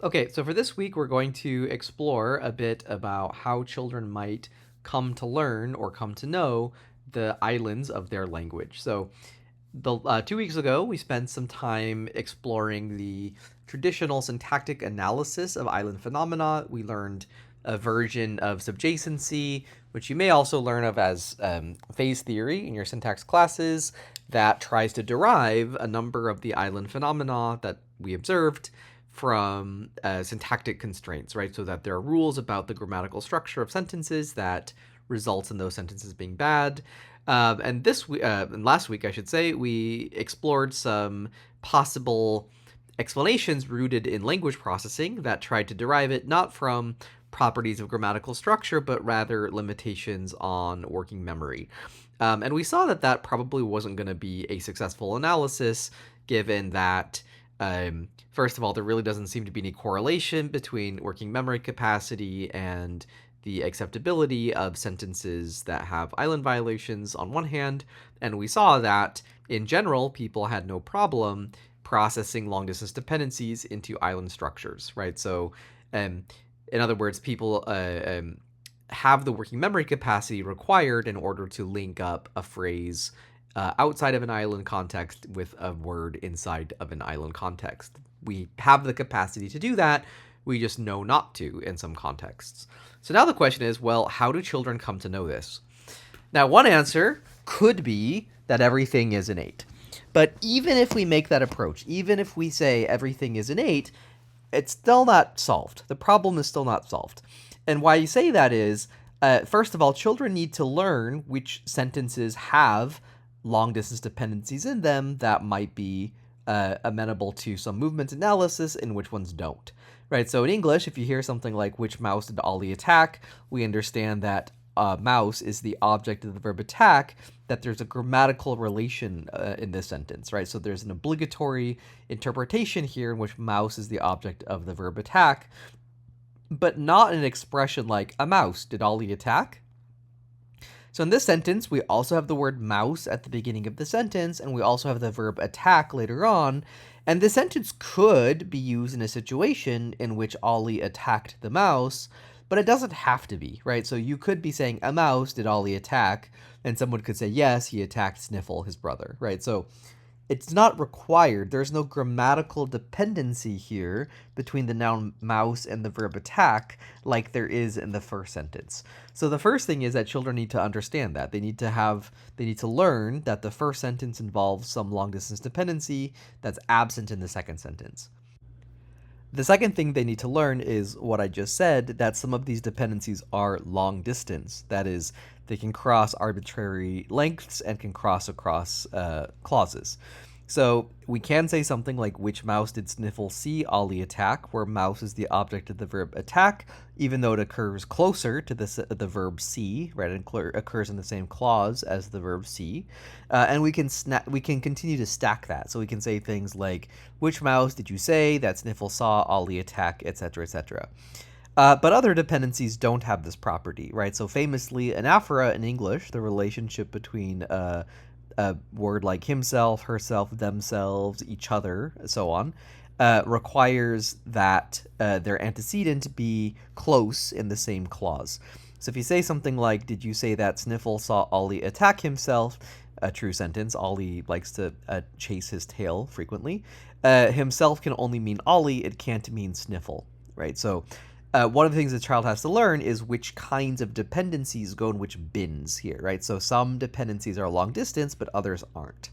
Okay, so for this week, we're going to explore a bit about how children might come to learn or come to know the islands of their language. So, 2 weeks ago, we spent some time exploring the traditional syntactic analysis of island phenomena. We learned a version of subjacency, which you may also learn of as phase theory in your syntax classes, that tries to derive a number of the island phenomena that we observed from syntactic constraints, right? So that there are rules about the grammatical structure of sentences that results in those sentences being bad. And last week, I should say, we explored some possible explanations rooted in language processing that tried to derive it not from properties of grammatical structure, but rather limitations on working memory. And we saw that that probably wasn't going to be a successful analysis, given that first of all, there really doesn't seem to be any correlation between working memory capacity and the acceptability of sentences that have island violations on one hand, and we saw that in general, people had no problem processing long distance dependencies into island structures, right? So, in other words, people have the working memory capacity required in order to link up a phrase outside of an island context with a word inside of an island context. We have the capacity to do that, we just know not to in some contexts. So now the question is, well, how do children come to know this? Now, one answer could be that everything is innate. But even if we make that approach, even if we say everything is innate, it's still not solved. The problem is still not solved. And why you say that is, first of all, children need to learn which sentences have long distance dependencies in them that might be amenable to some movement analysis and which ones don't. Right, so in English, if you hear something like which mouse did Ollie attack, we understand that mouse is the object of the verb attack, that there's a grammatical relation in this sentence, right? So there's an obligatory interpretation here in which mouse is the object of the verb attack, but not an expression like a mouse did Ollie attack. So in this sentence, we also have the word mouse at the beginning of the sentence, and we also have the verb attack later on. And this sentence could be used in a situation in which Ollie attacked the mouse, but it doesn't have to be, right? So you could be saying, a mouse did Ollie attack, and someone could say, yes, he attacked Sniffle, his brother, right? So it's not required. There's no grammatical dependency here between the noun mouse and the verb attack like there is in the first sentence. So the first thing is that children need to understand that. They need to learn that the first sentence involves some long distance dependency that's absent in the second sentence. The second thing they need to learn is what I just said, that some of these dependencies are long distance. That is, they can cross arbitrary lengths and can cross across clauses. So we can say something like, which mouse did Sniffle see Ollie attack, where mouse is the object of the verb attack, even though it occurs closer to the verb see, right? It occurs in the same clause as the verb see. And we can continue to stack that. So we can say things like, which mouse did you say that Sniffle saw Ollie attack, etc., etc. But other dependencies don't have this property, right? So famously, anaphora in English, the relationship between a word like himself, herself, themselves, each other, so on, requires that their antecedent be close in the same clause. So if you say something like, did you say that Sniffle saw Ollie attack himself? A true sentence. Ollie likes to chase his tail frequently. Himself can only mean Ollie. It can't mean Sniffle, right? So one of the things the child has to learn is which kinds of dependencies go in which bins here, right? So some dependencies are long distance, but others aren't.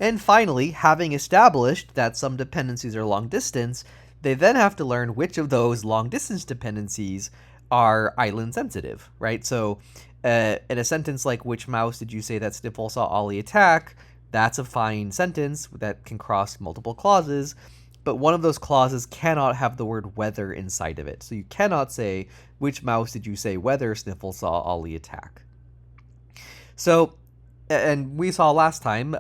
And finally, having established that some dependencies are long distance, they then have to learn which of those long distance dependencies are island sensitive, right? So in a sentence like, which mouse did you say that Sniffle saw Ollie attack? That's a fine sentence that can cross multiple clauses, but one of those clauses cannot have the word whether inside of it. So you cannot say, which mouse did you say whether Sniffle saw Ollie attack? So, and we saw last time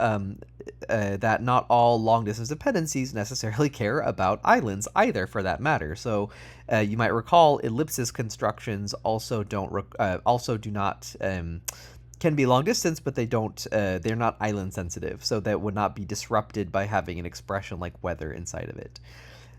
that not all long distance dependencies necessarily care about islands either, for that matter. So you might recall ellipsis constructions also do not can be long distance, but they're not island sensitive, so that would not be disrupted by having an expression like whether inside of it.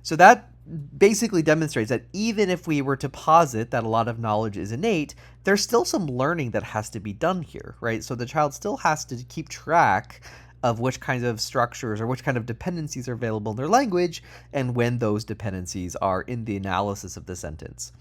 So that basically demonstrates that even if we were to posit that a lot of knowledge is innate, there's still some learning that has to be done here, right? So the child still has to keep track of which kinds of structures or which kind of dependencies are available in their language and when those dependencies are in the analysis of the sentence.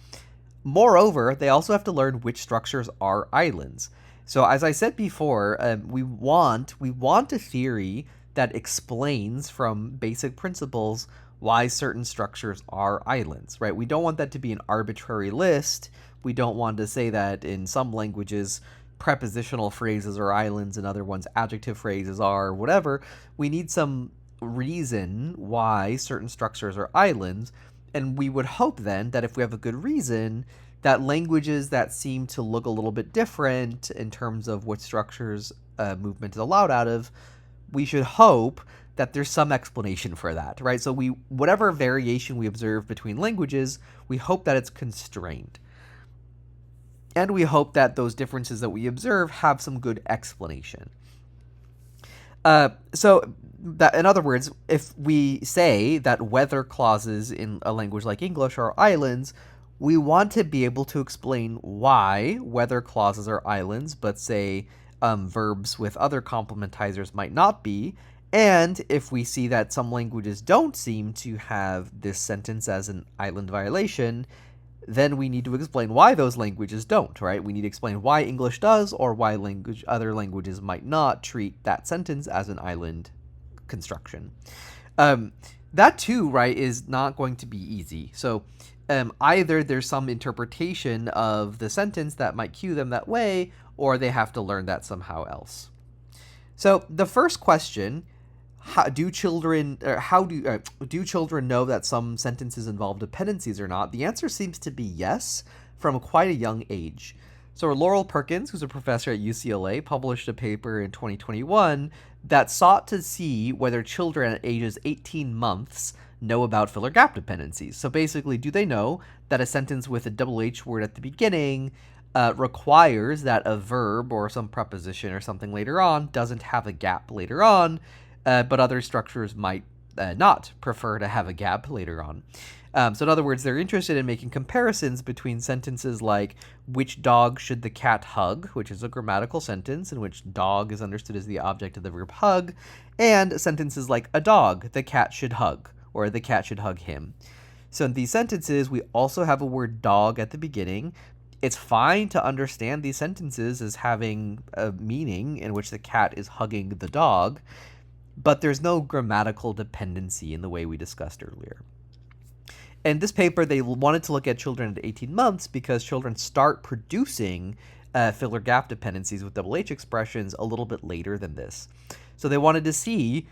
Moreover, they also have to learn which structures are islands. So as I said before, we want a theory that explains from basic principles why certain structures are islands, right? We don't want that to be an arbitrary list. We don't want to say that in some languages prepositional phrases are islands and other ones adjective phrases are whatever. We need some reason why certain structures are islands, and we would hope then that if we have a good reason, that languages that seem to look a little bit different in terms of what structures movement is allowed out of, we should hope that there's some explanation for that, right? So whatever variation we observe between languages, we hope that it's constrained. And we hope that those differences that we observe have some good explanation. So that, in other words, if we say that whether clauses in a language like English are islands, we want to be able to explain why whether clauses are islands, but say verbs with other complementizers might not be. And if we see that some languages don't seem to have this sentence as an island violation, then we need to explain why those languages don't, right? We need to explain why English does or why other languages might not treat that sentence as an island construction. That too, right, is not going to be easy. So either there's some interpretation of the sentence that might cue them that way, or they have to learn that somehow else. So the first question, do children know that some sentences involve dependencies or not? The answer seems to be yes, from quite a young age. So Laurel Perkins, who's a professor at UCLA, published a paper in 2021 that sought to see whether children at ages 18 months know about filler gap dependencies. So basically, do they know that a sentence with a double H word at the beginning requires that a verb or some preposition or something later on doesn't have a gap later on, but other structures might not prefer to have a gap later on. So in other words, they're interested in making comparisons between sentences like, which dog should the cat hug, which is a grammatical sentence in which dog is understood as the object of the verb hug, and sentences like, a dog the cat should hug, or the cat should hug him. So in these sentences, we also have a word dog at the beginning. It's fine to understand these sentences as having a meaning in which the cat is hugging the dog, but there's no grammatical dependency in the way we discussed earlier. In this paper, they wanted to look at children at 18 months because children start producing filler gap dependencies with double H expressions a little bit later than this. So they wanted to see,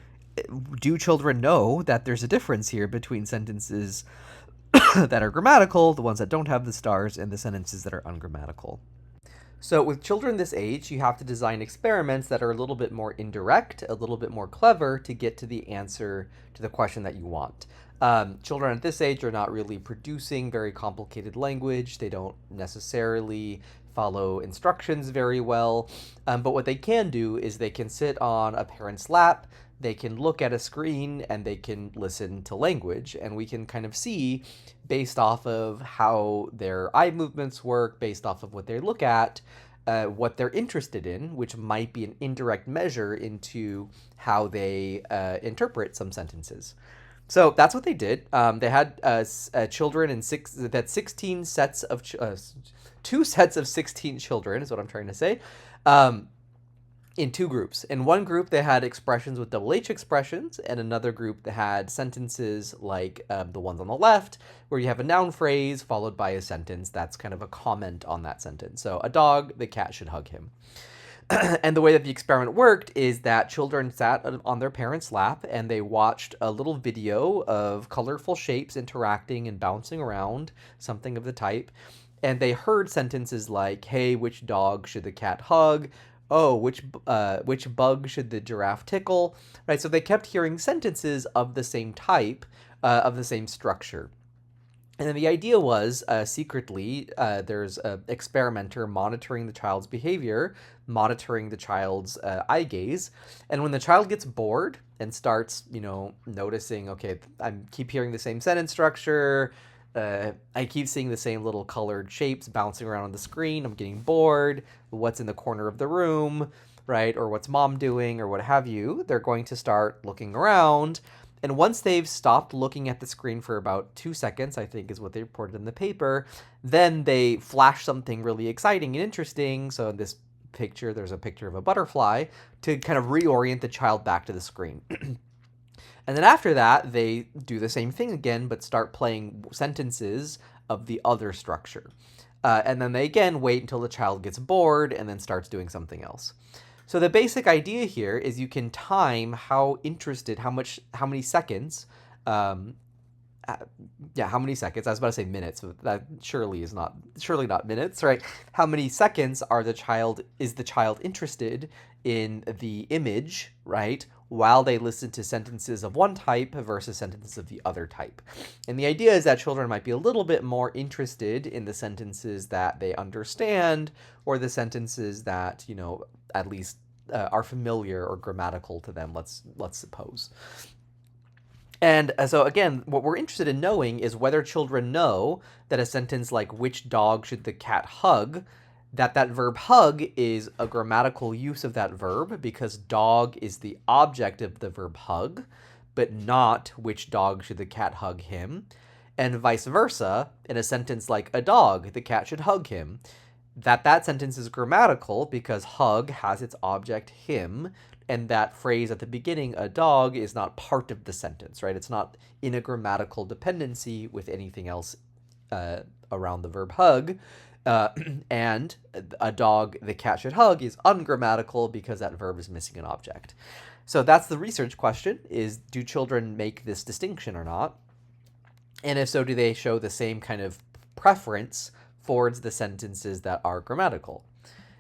do children know that there's a difference here between sentences that are grammatical, the ones that don't have the stars, and the sentences that are ungrammatical. So with children this age, you have to design experiments that are a little bit more indirect, a little bit more clever to get to the answer to the question that you want. Children at this age are not really producing very complicated language. They don't necessarily follow instructions very well. But what they can do is they can sit on a parent's lap, they can look at a screen, and they can listen to language. And we can kind of see, based off of how their eye movements work, based off of what they look at, what they're interested in, which might be an indirect measure into how they interpret some sentences. So that's what they did. They had children in 16 sets of 2 sets of 16 children is what I'm trying to say, in 2 groups. In one group, they had expressions with double H expressions, and another group that had sentences like the ones on the left, where you have a noun phrase followed by a sentence that's kind of a comment on that sentence. So, a dog, the cat should hug him. And the way that the experiment worked is that children sat on their parents' lap and they watched a little video of colorful shapes interacting and bouncing around, something of the type. And they heard sentences like, hey, which dog should the cat hug? Oh, which bug should the giraffe tickle? Right, so they kept hearing sentences of the same type, of the same structure. And then the idea was, secretly, there's an experimenter monitoring the child's behavior, monitoring the child's eye gaze. And when the child gets bored and starts, noticing, okay, I keep hearing the same sentence structure. I keep seeing the same little colored shapes bouncing around on the screen. I'm getting bored. What's in the corner of the room, right? Or what's mom doing, or what have you? They're going to start looking around. And once they've stopped looking at the screen for about 2 seconds, I think is what they reported in the paper, then they flash something really exciting and interesting. So in this picture, there's a picture of a butterfly to kind of reorient the child back to the screen. And then after that, they do the same thing again, but start playing sentences of the other structure. And then they again wait until the child gets bored and then starts doing something else. So the basic idea here is you can time how many seconds, how many seconds? I was about to say minutes, but that surely not minutes, right? How many seconds is the child interested in the image, right? While they listen to sentences of one type versus sentences of the other type. And the idea is that children might be a little bit more interested in the sentences that they understand, or the sentences that, at least are familiar or grammatical to them, let's suppose. And so again, what we're interested in knowing is whether children know that a sentence like, which dog should the cat hug, that verb hug is a grammatical use of that verb because dog is the object of the verb hug, but not which dog should the cat hug him. And vice versa, in a sentence like, a dog, the cat should hug him, that sentence is grammatical because hug has its object him, and that phrase at the beginning, a dog, is not part of the sentence, right? It's not in a grammatical dependency with anything else around the verb hug. And a dog the cat should hug is ungrammatical because that verb is missing an object. So that's the research question, is do children make this distinction or not? And if so, do they show the same kind of preference towards the sentences that are grammatical?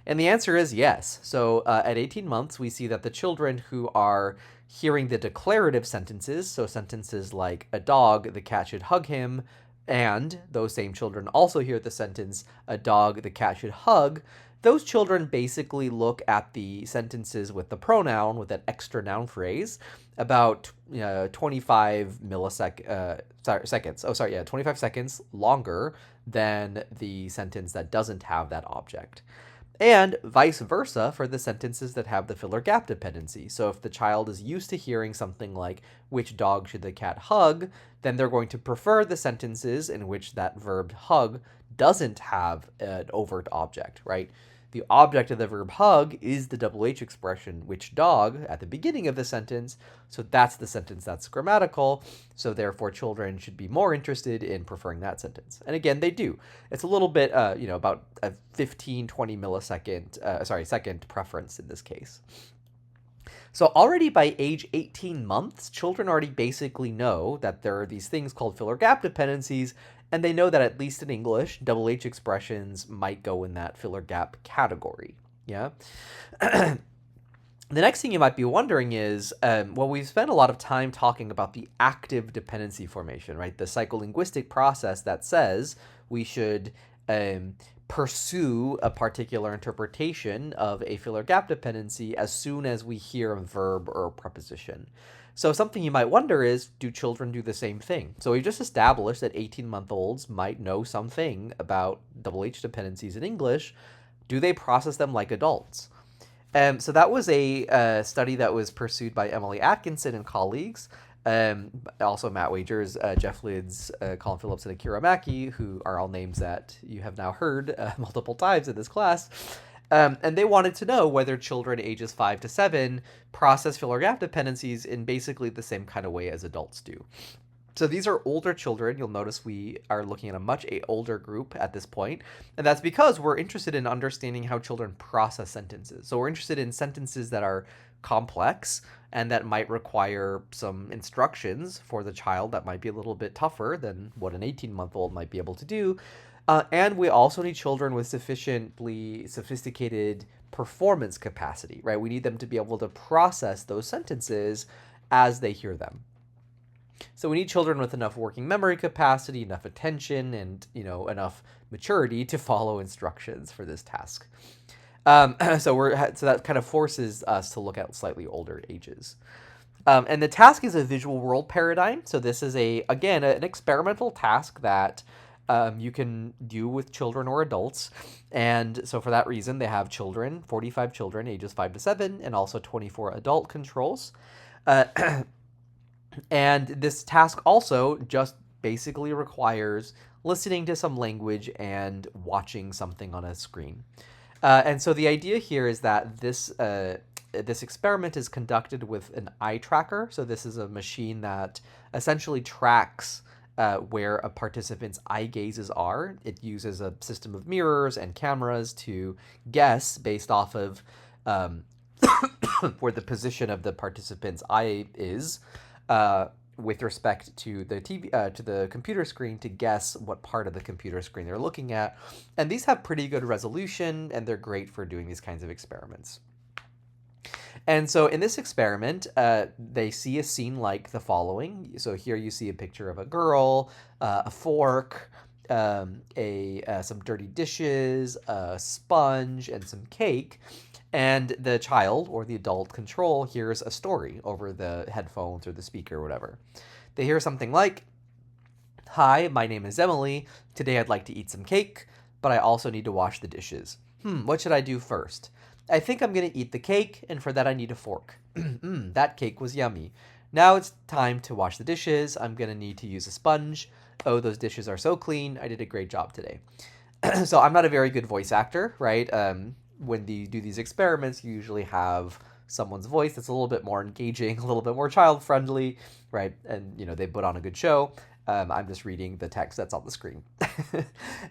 And the answer is yes. So at 18 months, we see that the children who are hearing the declarative sentences, so sentences like, a dog, the cat should hug him, and those same children also hear the sentence, a dog, the cat should hug, those children basically look at the sentences with the pronoun, with that extra noun phrase, about 25 seconds. 25 seconds longer than the sentence that doesn't have that object. And vice versa for the sentences that have the filler gap dependency. So if the child is used to hearing something like, which dog should the cat hug, then they're going to prefer the sentences in which that verb hug doesn't have an overt object, right? The object of the verb hug is the double H expression, which dog, at the beginning of the sentence. So that's the sentence that's grammatical. So therefore, children should be more interested in preferring that sentence. And again, they do. It's a little bit, about a 15, 20 millisecond, second preference in this case. So already by age 18 months, children already basically know that there are these things called filler gap dependencies, and they know that at least in English, double H expressions might go in that filler gap category. Yeah. The next thing you might be wondering is, we've spent a lot of time talking about the active dependency formation, right? The psycholinguistic process that says we should pursue a particular interpretation of a filler gap dependency as soon as we hear a verb or a preposition. So something you might wonder is, do children do the same thing? So we've just established that 18-month-olds might know something about double H dependencies in English. Do they process them like adults? So that was a study that was pursued by Emily Atkinson and colleagues. Also Matt Wagers, Jeff Lids, Colin Phillips, and Akira Maki, who are all names that you have now heard multiple times in this class. And they wanted to know whether children ages 5 to 7 process filler gap dependencies in basically the same kind of way as adults do. So these are older children. You'll notice we are looking at a much older group at this point, and that's because we're interested in understanding how children process sentences. So we're interested in sentences that are complex and that might require some instructions for the child that might be a little bit tougher than what an 18-month-old might be able to do. And we also need children with sufficiently sophisticated performance capacity, right? We need them to be able to process those sentences as they hear them. So we need children with enough working memory capacity, enough attention, and enough maturity to follow instructions for this task. So that kind of forces us to look at slightly older ages. And the task is a visual world paradigm. So this is again an experimental task that you can do with children or adults. And so for that reason, they have children, 45 children, ages 5 to 7, and also 24 adult controls. Uh, and this task also just basically requires listening to some language and watching something on a screen. And so the idea here is that this experiment is conducted with an eye tracker. So this is a machine that essentially tracks where a participant's eye gazes are. It uses a system of mirrors and cameras to guess based off of where the position of the participant's eye is with respect to the TV to the computer screen, to guess what part of the computer screen they're looking at. And these have pretty good resolution, and they're great for doing these kinds of experiments. And so in this experiment, they see a scene like the following. So here you see a picture of a girl, a fork, some dirty dishes, a sponge, and some cake. And the child or the adult control hears a story over the headphones or the speaker or whatever. They hear something like, "Hi, my name is Emily. Today I'd like to eat some cake, but I also need to wash the dishes. What should I do first? I think I'm going to eat the cake, and for that I need a fork. That cake was yummy. Now it's time to wash the dishes. I'm going to need to use a sponge. Oh, those dishes are so clean. I did a great job today." So I'm not a very good voice actor, right? When you do these experiments, you usually have someone's voice that's a little bit more engaging, a little bit more child-friendly, right? And, they put on a good show. I'm just reading the text that's on the screen.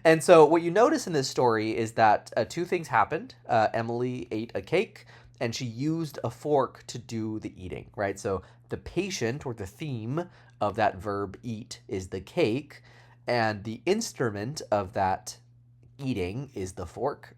And so what you notice in this story is that two things happened. Emily ate a cake, and she used a fork to do the eating, right? So the patient or the theme of that verb eat is the cake, and the instrument of that eating is the fork.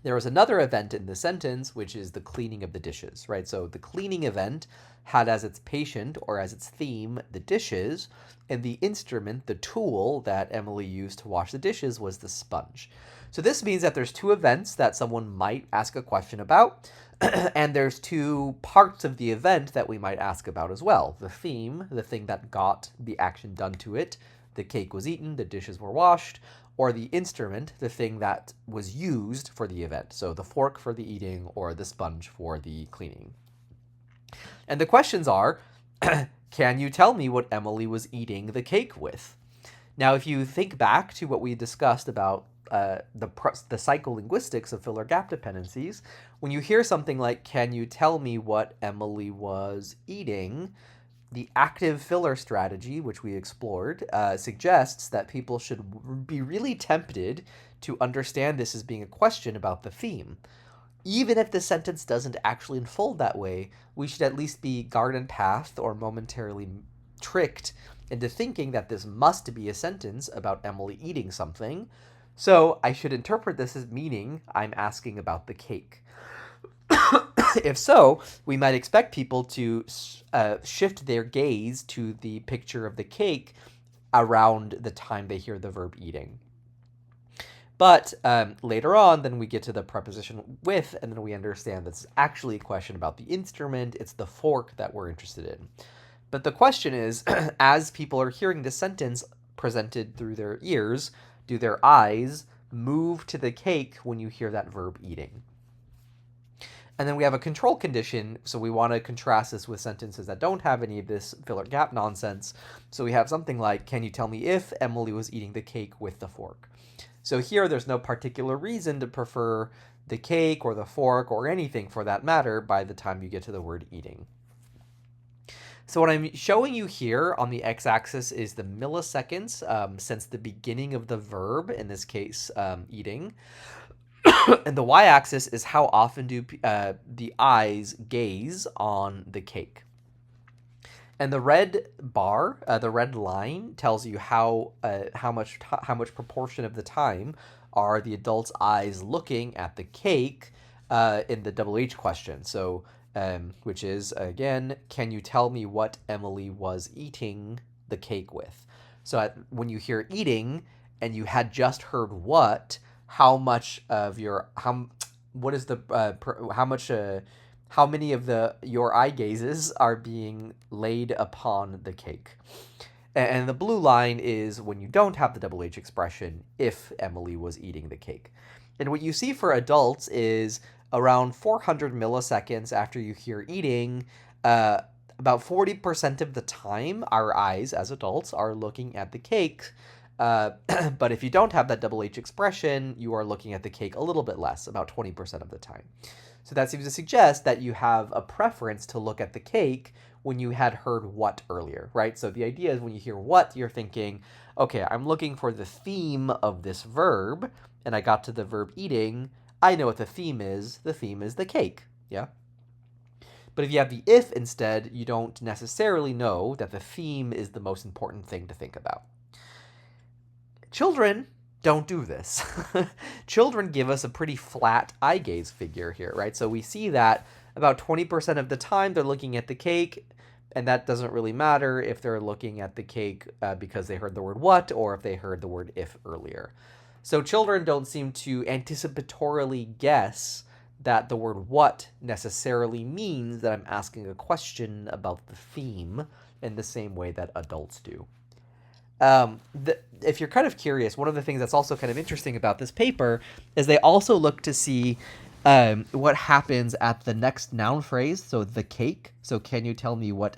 There was another event in the sentence, which is the cleaning of the dishes, right? So the cleaning event had as its patient or as its theme the dishes, and the instrument, the tool that Emily used to wash the dishes, was the sponge. So this means that there's two events that someone might ask a question about, and there's two parts of the event that we might ask about as well. The theme, the thing that got the action done to it, the cake was eaten, the dishes were washed, or the instrument, the thing that was used for the event. So the fork for the eating or the sponge for the cleaning. And the questions are, can you tell me what Emily was eating the cake with? Now, if you think back to what we discussed about the psycholinguistics of filler gap dependencies, when you hear something like, can you tell me what Emily was eating, the active filler strategy, which we explored, suggests that people should be really tempted to understand this as being a question about the theme. Even if the sentence doesn't actually unfold that way, we should at least be garden pathed or momentarily tricked into thinking that this must be a sentence about Emily eating something. So I should interpret this as meaning I'm asking about the cake. If so, we might expect people to shift their gaze to the picture of the cake around the time they hear the verb eating. But later on, then we get to the preposition with, and then we understand this is actually a question about the instrument. It's the fork that we're interested in. But the question is, as people are hearing this sentence presented through their ears, do their eyes move to the cake when you hear that verb eating? And then we have a control condition, so we want to contrast this with sentences that don't have any of this filler gap nonsense. So we have something like, can you tell me if Emily was eating the cake with the fork? So here there's no particular reason to prefer the cake or the fork or anything for that matter by the time you get to the word eating. So what I'm showing you here on the x-axis is the milliseconds since the beginning of the verb, in this case, eating. And the y-axis is how often do the eyes gaze on the cake. And the red bar, the red line, tells you how much proportion of the time are the adult's eyes looking at the cake in the double H question. So, which is again, can you tell me what Emily was eating the cake with? So when you hear eating and you had just heard what, how much of your how much how many of your eye gazes are being laid upon the cake. And the blue line is when you don't have the double H expression, if Emily was eating the cake. And what you see for adults is around 400 milliseconds after you hear eating, about 40% of the time, our eyes as adults are looking at the cake. But if you don't have that double H expression, you are looking at the cake a little bit less, about 20% of the time. So that seems to suggest that you have a preference to look at the cake when you had heard what earlier, right? So the idea is when you hear what, you're thinking, okay, I'm looking for the theme of this verb, and I got to the verb eating. I know what the theme is. The theme is the cake, yeah? But if you have the if instead, you don't necessarily know that the theme is the most important thing to think about. Children don't do this. Children give us a pretty flat eye gaze figure here, right? So we see that about 20% of the time they're looking at the cake, and that doesn't really matter if they're looking at the cake because they heard the word what or if they heard the word if earlier. So children don't seem to anticipatorily guess that the word what necessarily means that I'm asking a question about the theme in the same way that adults do. If you're kind of curious, one of the things that's also kind of interesting about this paper is they also look to see what happens at the next noun phrase, so the cake. So can you tell me what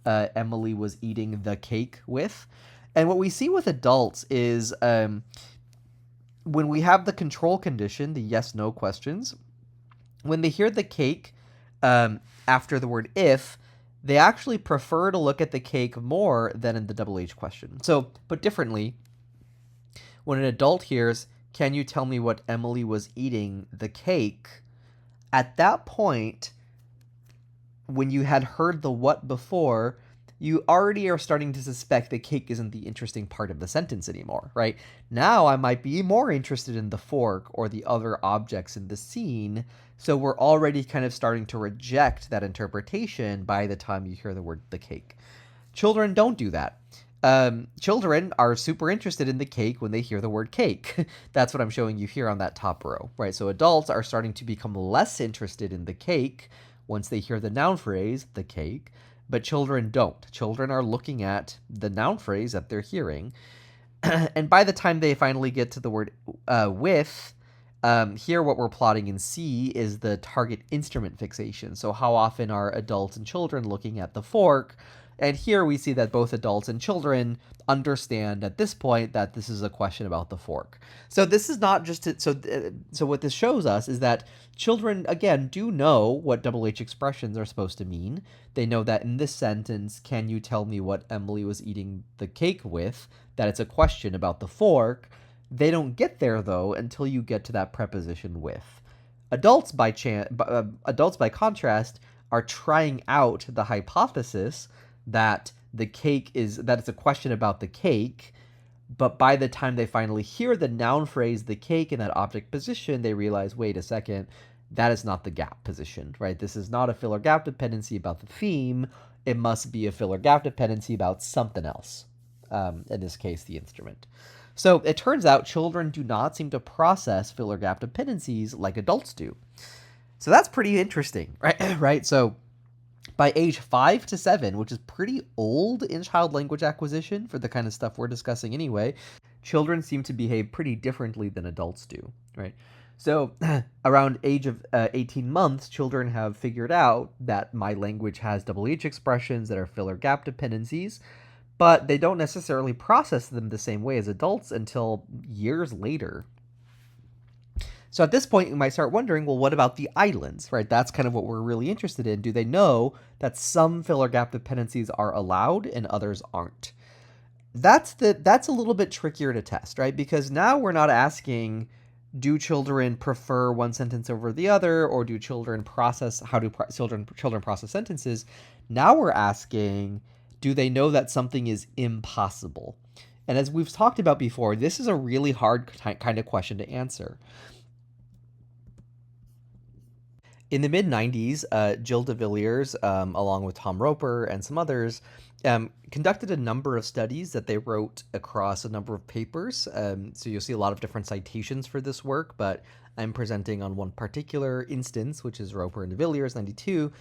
Emily was eating the cake with? And what we see with adults is when we have the control condition, the yes-no questions, when they hear the cake after the word if, they actually prefer to look at the cake more than in the double H question. So, put differently, when an adult hears, can you tell me what Emily was eating the cake? At that point, when you had heard the what before, you already are starting to suspect the cake isn't the interesting part of the sentence anymore, right? Now I might be more interested in the fork or the other objects in the scene, so we're already kind of starting to reject that interpretation by the time you hear the word the cake. Children don't do that. Children are super interested in the cake when they hear the word cake. That's what I'm showing you here on that top row, right? So adults are starting to become less interested in the cake once they hear the noun phrase, the cake, but children don't. Children are looking at the noun phrase that they're hearing. And by the time they finally get to the word with, here what we're plotting in C is the target instrument fixation. So how often are adults and children looking at the fork? And here we see that both adults and children understand at this point that this is a question about the fork. So this is not just so what this shows us is that children again do know what double H expressions are supposed to mean. They know that in this sentence, can you tell me what Emily was eating the cake with? That it's a question about the fork. They don't get there though until you get to that preposition with. Adults by contrast are trying out the hypothesis that it's a question about the cake, but by the time they finally hear the noun phrase the cake in that object position, they realize, wait a second, that is not the gap position, right? This is not a filler gap dependency about the theme. It must be a filler gap dependency about something else, in this case, the instrument. So it turns out children do not seem to process filler gap dependencies like adults do. So that's pretty interesting, right? Right? So by age 5 to 7, which is pretty old in child language acquisition for the kind of stuff we're discussing anyway, children seem to behave pretty differently than adults do, right? So around age of 18 months, children have figured out that my language has double H expressions that are filler gap dependencies, but they don't necessarily process them the same way as adults until years later. So at this point, you might start wondering, well, what about the islands, right? That's kind of what we're really interested in. Do they know that some filler gap dependencies are allowed and others aren't? That's a little bit trickier to test, right? Because now we're not asking, do children prefer one sentence over the other, or do children process, how do children process sentences? Now we're asking, do they know that something is impossible? And as we've talked about before, this is a really hard kind of question to answer. In the mid-90s, Jill de Villiers, along with Tom Roper and some others, conducted a number of studies that they wrote across a number of papers. So you'll see a lot of different citations for this work, but I'm presenting on one particular instance, which is Roper and de Villiers 92,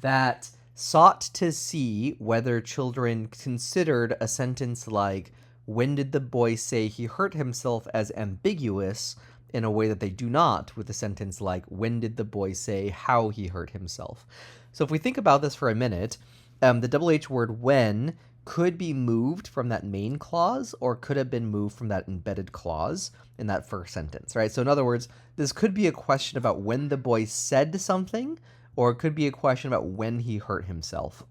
that sought to see whether children considered a sentence like, "When did the boy say he hurt himself?" as ambiguous in a way that they do not with a sentence like, "When did the boy say how he hurt himself?" So if we think about this for a minute, the double H word when could be moved from that main clause or could have been moved from that embedded clause in that first sentence, right? So in other words, this could be a question about when the boy said something, or it could be a question about when he hurt himself.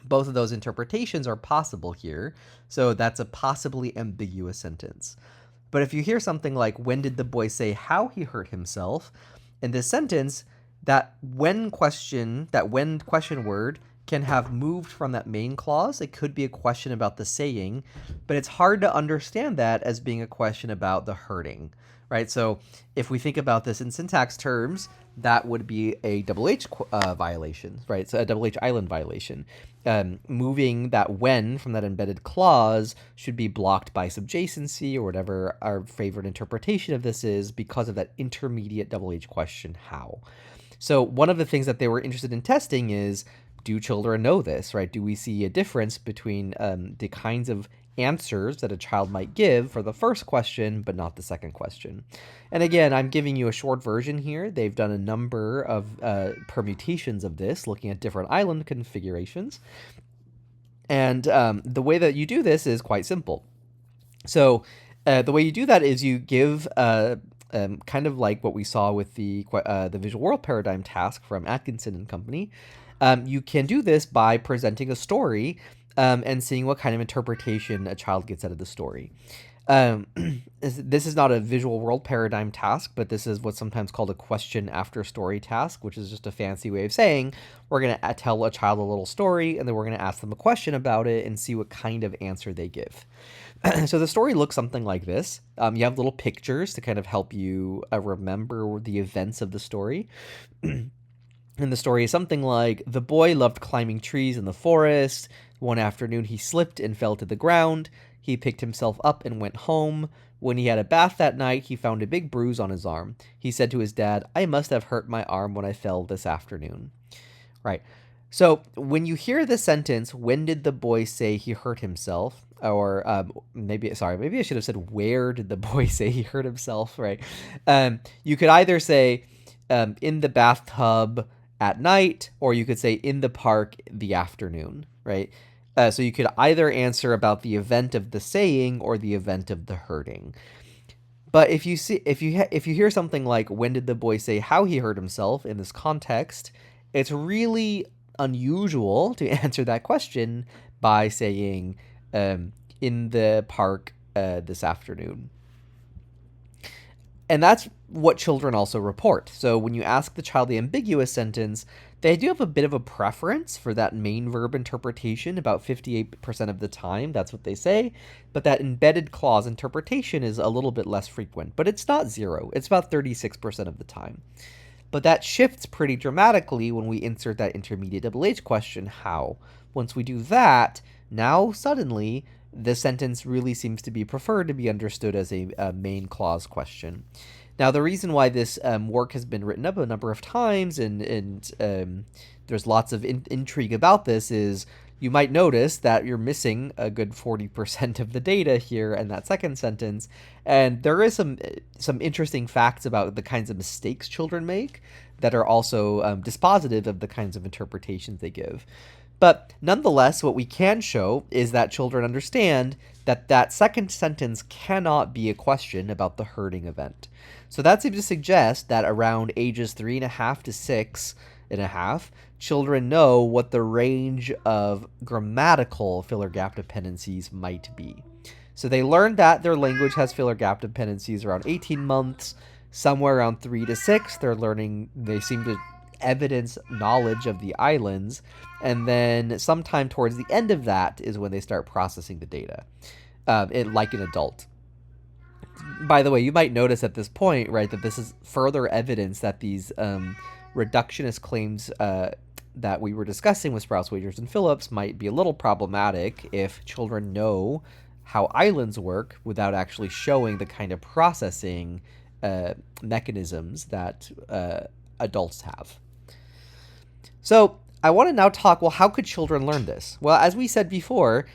Both of those interpretations are possible here, so that's a possibly ambiguous sentence. But if you hear something like, "When did the boy say how he hurt himself?" in this sentence, that when question word can have moved from that main clause. It could be a question about the saying, but it's hard to understand that as being a question about the hurting, right? So if we think about this in syntax terms, that would be a double H violation, right? So a double H island violation. Moving that when from that embedded clause should be blocked by subjacency or whatever our favorite interpretation of this is because of that intermediate double H question, how. So one of the things that they were interested in testing is, do children know this, right? Do we see a difference between the kinds of answers that a child might give for the first question, but not the second question? And again, I'm giving you a short version here. They've done a number of permutations of this, looking at different island configurations. And the way that you do this is quite simple. So the way you do that is you give kind of like what we saw with the visual world paradigm task from Atkinson and company. You can do this by presenting a story and seeing what kind of interpretation a child gets out of the story. This is not a visual world paradigm task, but this is what's sometimes called a question after story task, which is just a fancy way of saying we're going to tell a child a little story, and then we're going to ask them a question about it and see what kind of answer they give. So the story looks something like this. You have little pictures to kind of help you remember the events of the story. And the story is something like, the boy loved climbing trees in the forest. One afternoon he slipped and fell to the ground. He picked himself up and went home. When he had a bath that night, he found a big bruise on his arm. He said to his dad, "I must have hurt my arm when I fell this afternoon." Right. So when you hear the sentence, "When did the boy say he hurt himself?" Or maybe I should have said, "Where did the boy say he hurt himself?" Right. You could either say in the bathtub at night, or you could say in the park the afternoon, right? So you could either answer about the event of the saying or the event of the hurting. But if you hear something like, "When did the boy say how he hurt himself?" in this context, it's really unusual to answer that question by saying in the park this afternoon. And that's what children also report. So when you ask the child the ambiguous sentence, they do have a bit of a preference for that main verb interpretation. About 58% of the time, that's what they say. But that embedded clause interpretation is a little bit less frequent. But it's not zero. It's about 36% of the time. But that shifts pretty dramatically when we insert that intermediate double H question, how. Once we do that, now suddenly the sentence really seems to be preferred to be understood as a main clause question. Now, the reason why this work has been written up a number of times and there's lots of intrigue about this is you might notice that you're missing a good 40% of the data here in that second sentence. And there is some interesting facts about the kinds of mistakes children make that are also dispositive of the kinds of interpretations they give. But nonetheless, what we can show is that children understand that that second sentence cannot be a question about the hurting event. So that seems to suggest that around ages 3.5 to 6.5, children know what the range of grammatical filler gap dependencies might be. So they learned that their language has filler gap dependencies around 18 months, somewhere around 3 to 6. They seem to evidence knowledge of the islands, and then sometime towards the end of that is when they start processing the data, like an adult. By the way, you might notice at this point, right, that this is further evidence that these reductionist claims that we were discussing with Sprouse, Wagers, and Phillips might be a little problematic if children know how islands work without actually showing the kind of processing mechanisms that adults have. So I want to now talk, well, how could children learn this? Well, as we said before,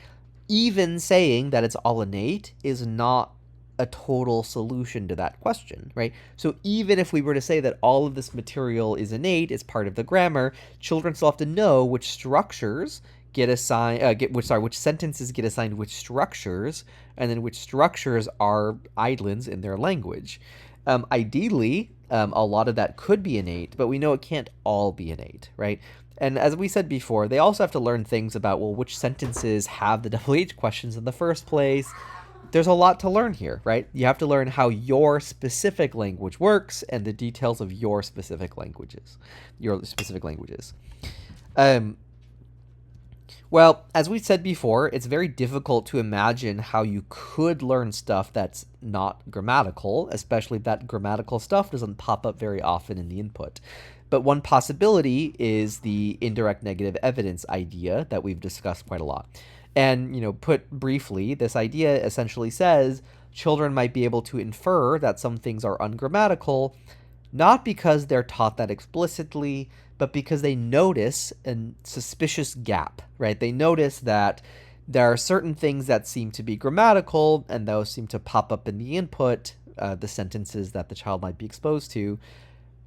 even saying that it's all innate is not a total solution to that question, right? So even if we were to say that all of this material is innate, it's part of the grammar, children still have to know which structures get assigned, which sentences get assigned which structures, and then which structures are islands in their language. Ideally, a lot of that could be innate, but we know it can't all be innate, right? And as we said before, they also have to learn things about, well, which sentences have the WH questions in the first place. There's a lot to learn here, right? You have to learn how your specific language works and the details of your specific languages. Well, as we said before, it's very difficult to imagine how you could learn stuff that's not grammatical, especially if that grammatical stuff doesn't pop up very often in the input. But one possibility is the indirect negative evidence idea that we've discussed quite a lot. And, put briefly, this idea essentially says children might be able to infer that some things are ungrammatical, not because they're taught that explicitly, but because they notice a suspicious gap, right? They notice that there are certain things that seem to be grammatical, and those seem to pop up in the input, the sentences that the child might be exposed to.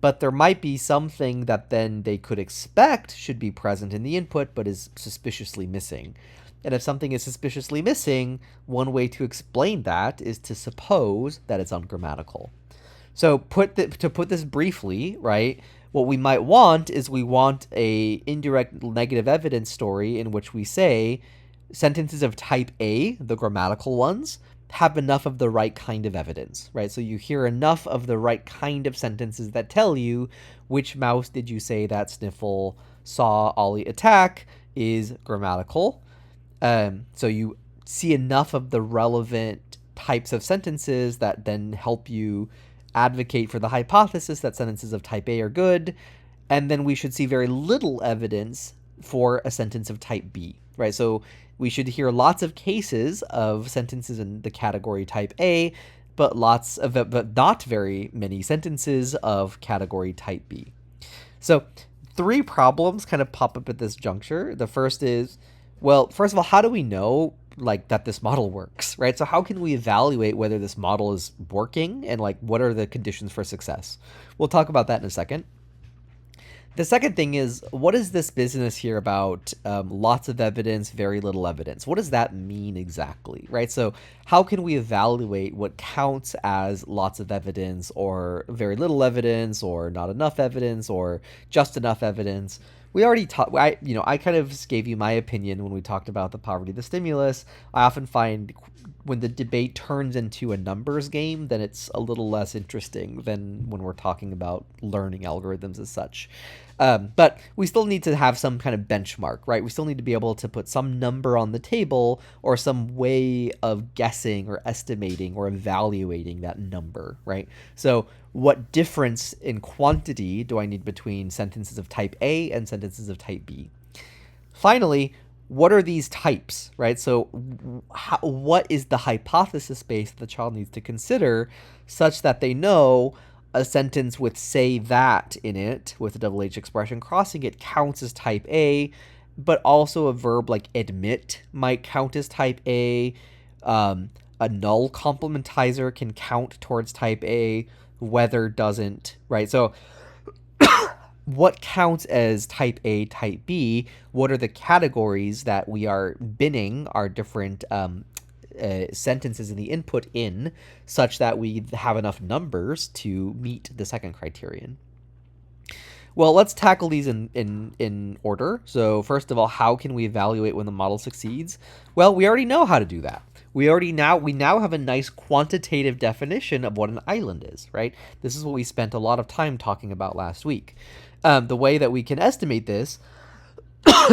But there might be something that then they could expect should be present in the input, but is suspiciously missing. And if something is suspiciously missing, one way to explain that is to suppose that it's ungrammatical. So to put this briefly, right, what we might want is we want a indirect negative evidence story in which we say sentences of type A, the grammatical ones, have enough of the right kind of evidence, right? So you hear enough of the right kind of sentences that tell you which mouse did you say that Sniffle saw Ollie attack is grammatical. So you see enough of the relevant types of sentences that then help you advocate for the hypothesis that sentences of type A are good, and then we should see very little evidence for a sentence of type B, right? So we should hear lots of cases of sentences in the category type A, but not very many sentences of category type B. So 3 problems kind of pop up at this juncture. The first is, well, first of all, how do we know that this model works, right? So how can we evaluate whether this model is working and what are the conditions for success? We'll talk about that in a second. The second thing is, what is this business here about lots of evidence, very little evidence? What does that mean exactly, right? So how can we evaluate what counts as lots of evidence or very little evidence or not enough evidence or just enough evidence? We already talked, I kind of gave you my opinion when we talked about the poverty of the stimulus. I often find when the debate turns into a numbers game, then it's a little less interesting than when we're talking about learning algorithms as such. But we still need to have some kind of benchmark, right? We still need to be able to put some number on the table or some way of guessing or estimating or evaluating that number, right? So what difference in quantity do I need between sentences of type A and sentences of type B? Finally, what are these types, right? So what is the hypothesis space that the child needs to consider such that they know a sentence with say that in it, with a double H expression crossing it, counts as type A, but also a verb like admit might count as type A. A null complementizer can count towards type A, whether doesn't, right? So what counts as type A, type B? What are the categories that we are binning our different sentences in the input in, such that we have enough numbers to meet the second criterion? Well, let's tackle these in order. So first of all, how can we evaluate when the model succeeds? Well, we already know how to do that. We now have a nice quantitative definition of what an island is, right? This is what we spent a lot of time talking about last week. The way that we can estimate this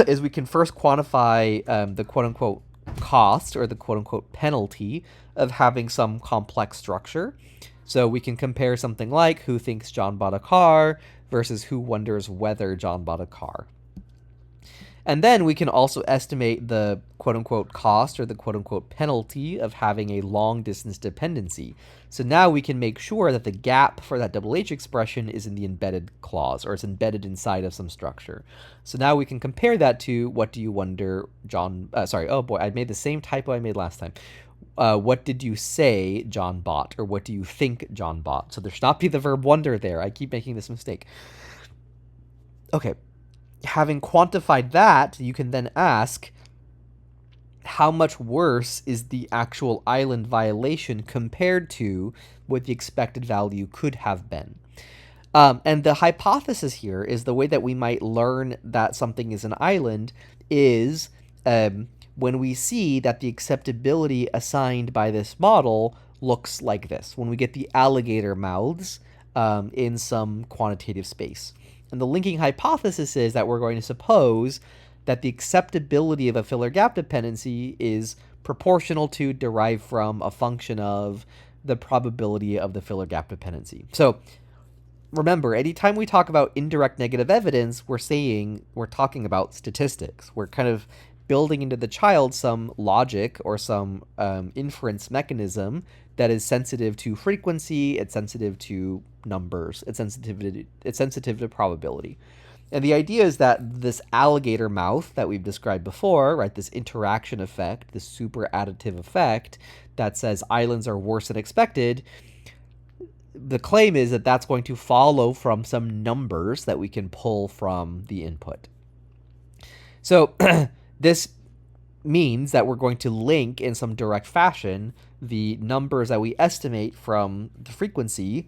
is we can first quantify the quote-unquote cost or the quote-unquote penalty of having some complex structure. So we can compare something like who thinks John bought a car versus who wonders whether John bought a car. And then we can also estimate the quote-unquote cost or the quote-unquote penalty of having a long-distance dependency. So now we can make sure that the gap for that double H expression is in the embedded clause, or it's embedded inside of some structure. So now we can compare that to what do you wonder, John, oh boy, I made the same typo I made last time. What did you say John bought, or what do you think John bought? So there should not be the verb wonder there. I keep making this mistake. Okay, having quantified that, you can then ask, how much worse is the actual island violation compared to what the expected value could have been? And the hypothesis here is the way that we might learn that something is an island is when we see that the acceptability assigned by this model looks like this, when we get the alligator mouths in some quantitative space. And the linking hypothesis is that we're going to suppose that the acceptability of a filler gap dependency is proportional to, derived from, a function of the probability of the filler gap dependency. So remember, anytime we talk about indirect negative evidence, we're talking about statistics. We're kind of building into the child some logic or some inference mechanism that is sensitive to frequency, it's sensitive to numbers, it's sensitive to probability. And the idea is that this alligator mouth that we've described before, right, this interaction effect, this super additive effect that says islands are worse than expected, the claim is that that's going to follow from some numbers that we can pull from the input. So this means that we're going to link in some direct fashion the numbers that we estimate from the frequency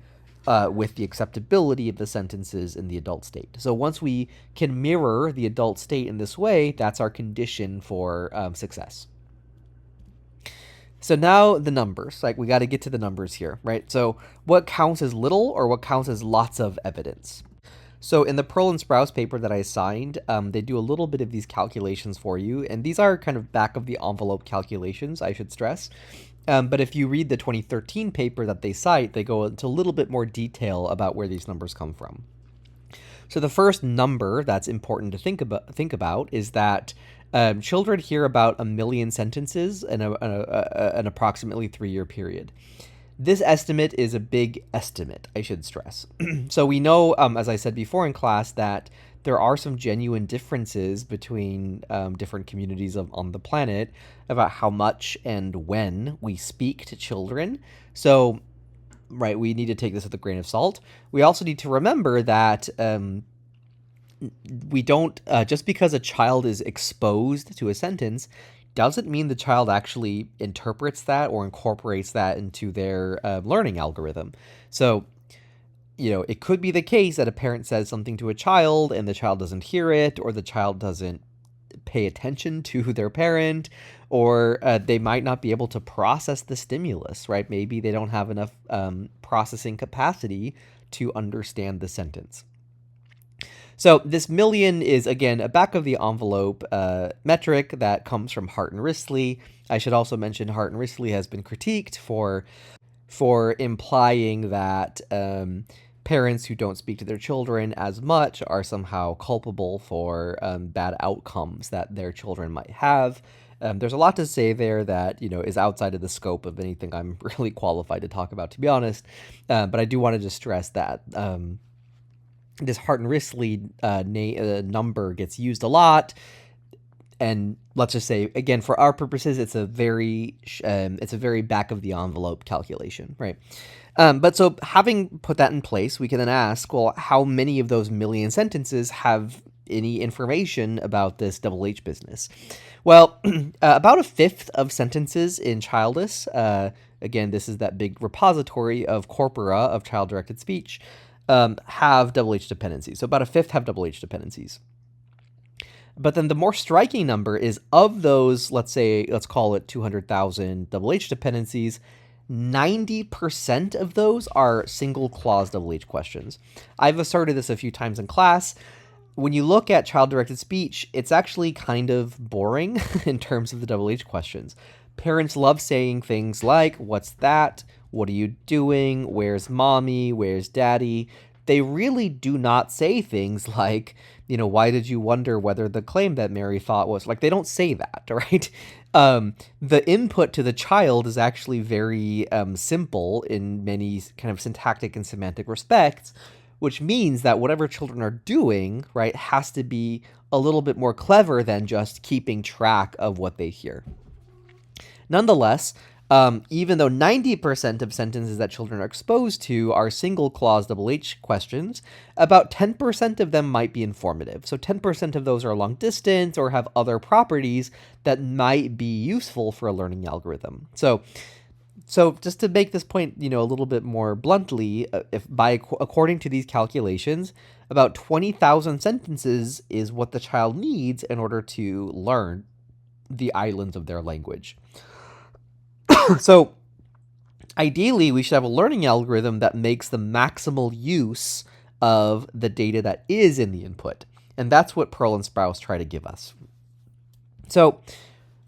with the acceptability of the sentences in the adult state. So once we can mirror the adult state in this way, that's our condition for success. So now the numbers, like we got to get to the numbers here, right? So what counts as little or what counts as lots of evidence? So in the Pearl and Sprouse paper that I assigned, they do a little bit of these calculations for you, and these are kind of back of the envelope calculations, I should stress. But if you read the 2013 paper that they cite, they go into a little bit more detail about where these numbers come from. So the first number that's important to think about is that children hear about 1 million sentences in an approximately 3-year period. This estimate is a big estimate, I should stress. So we know, as I said before in class, that there are some genuine differences between different communities on the planet about how much and when we speak to children. So, right, we need to take this with a grain of salt. We also need to remember that we don't, just because a child is exposed to a sentence, doesn't mean the child actually interprets that or incorporates that into their learning algorithm. So, it could be the case that a parent says something to a child and the child doesn't hear it, or the child doesn't pay attention to their parent, or they might not be able to process the stimulus, right? Maybe they don't have enough processing capacity to understand the sentence. So this million is, again, a back-of-the-envelope metric that comes from Hart and Risley. I should also mention Hart and Risley has been critiqued for implying that parents who don't speak to their children as much are somehow culpable for bad outcomes that their children might have. There's a lot to say there that, is outside of the scope of anything I'm really qualified to talk about, to be honest. But I do want to just stress that this Hart and Risley number gets used a lot, and let's just say, again, for our purposes, it's a very back of the envelope calculation, right? But so having put that in place, we can then ask, well, how many of those million sentences have any information about this double H business? Well, about a fifth of sentences in Childless, again, this is that big repository of corpora of child-directed speech, have double H dependencies. So about a fifth have double H dependencies. But then the more striking number is, of those, let's call it 200,000 double H dependencies, 90% of those are single clause double H questions. I've asserted this a few times in class. When you look at child-directed speech, it's actually kind of boring in terms of the double H questions. Parents love saying things like, what's that? What are you doing? Where's mommy? Where's daddy? They really do not say things like, why did you wonder whether the claim that Mary thought was like, they don't say that, right? The input to the child is actually very simple in many kind of syntactic and semantic respects, which means that whatever children are doing, right, has to be a little bit more clever than just keeping track of what they hear. Nonetheless, even though 90% of sentences that children are exposed to are single clause double H questions, about 10% of them might be informative. So 10% of those are long distance or have other properties that might be useful for a learning algorithm. So just to make this point, a little bit more bluntly, according to these calculations, about 20,000 sentences is what the child needs in order to learn the islands of their language. So ideally, we should have a learning algorithm that makes the maximal use of the data that is in the input. And that's what Perl and Sprouse try to give us. So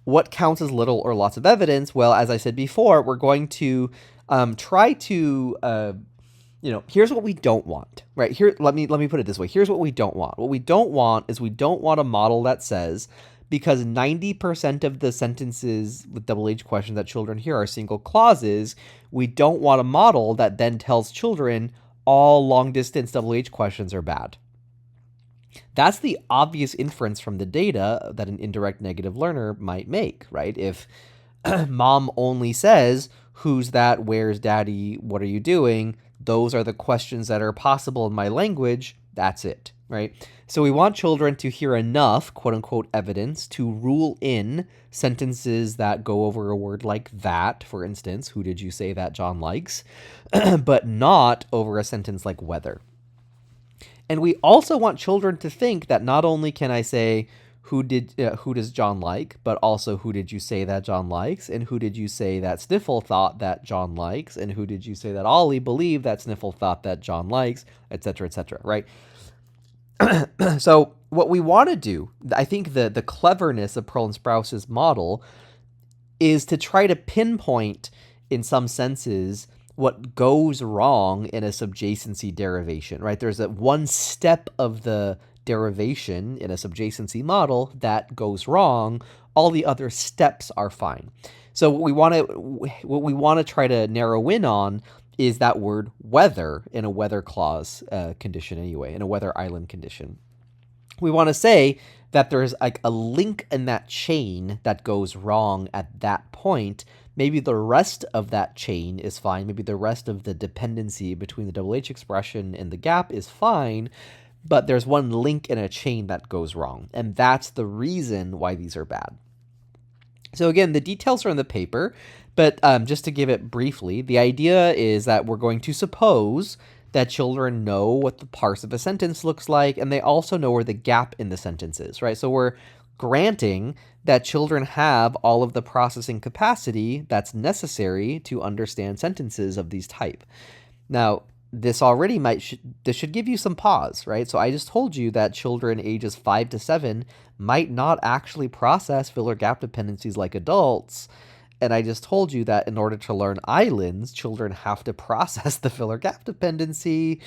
what counts as little or lots of evidence? Well, as I said before, we're going to try to, here's what we don't want, right? Here, let me put it this way. Here's what we don't want. What we don't want is we don't want a model that says, because 90% of the sentences with double H questions that children hear are single clauses, we don't want a model that then tells children all long-distance double H questions are bad. That's the obvious inference from the data that an indirect negative learner might make, right? If mom only says, who's that, where's daddy, what are you doing, those are the questions that are possible in my language, that's it, right? So we want children to hear enough, quote unquote, evidence to rule in sentences that go over a word like that, for instance, who did you say that John likes, but not over a sentence like whether. And we also want children to think that not only can I say, who does John like, but also who did you say that John likes, and who did you say that Sniffle thought that John likes, and who did you say that Ollie believed that Sniffle thought that John likes, etc., right? So what we want to do, I think the cleverness of Perl and Sprouse's model is to try to pinpoint, in some senses, what goes wrong in a subjacency derivation, right? There's one step of the derivation in a subjacency model that goes wrong. All the other steps are fine. So what we want to try to narrow in on is that word whether in a whether clause condition anyway, in a whether island condition. We want to say that there's like a link in that chain that goes wrong at that point. Maybe the rest of that chain is fine. Maybe the rest of the dependency between the double H expression and the gap is fine, but there's one link in a chain that goes wrong, and that's the reason why these are bad. So again, the details are in the paper, but just to give it briefly, the idea is that we're going to suppose that children know what the parse of a sentence looks like, and they also know where the gap in the sentence is, right? So we're granting that children have all of the processing capacity that's necessary to understand sentences of these type. Now, this should give you some pause, right? So I just told you that children ages 5 to 7 might not actually process filler gap dependencies like adults. And I just told you that in order to learn islands, children have to process the filler gap dependency.